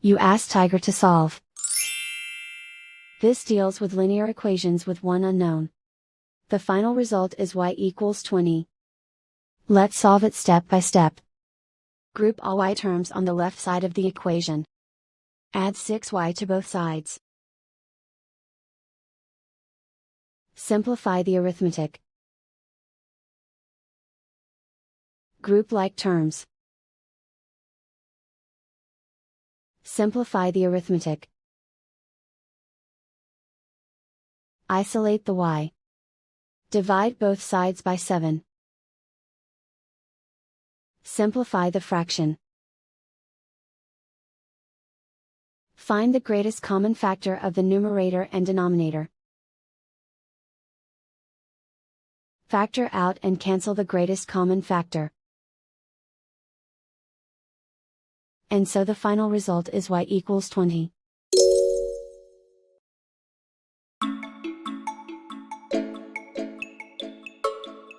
You ask Tiger to solve. This deals with linear equations with one unknown. The final result is y equals 20. Let's solve it step by step. Group all y terms on the left side of the equation. Add 6y to both sides. Simplify the arithmetic. Group like terms. Simplify the arithmetic. Isolate the y. Divide both sides by 7. Simplify the fraction. Find the greatest common factor of the numerator and denominator. Factor out and cancel the greatest common factor. And so the final result is y equals 20.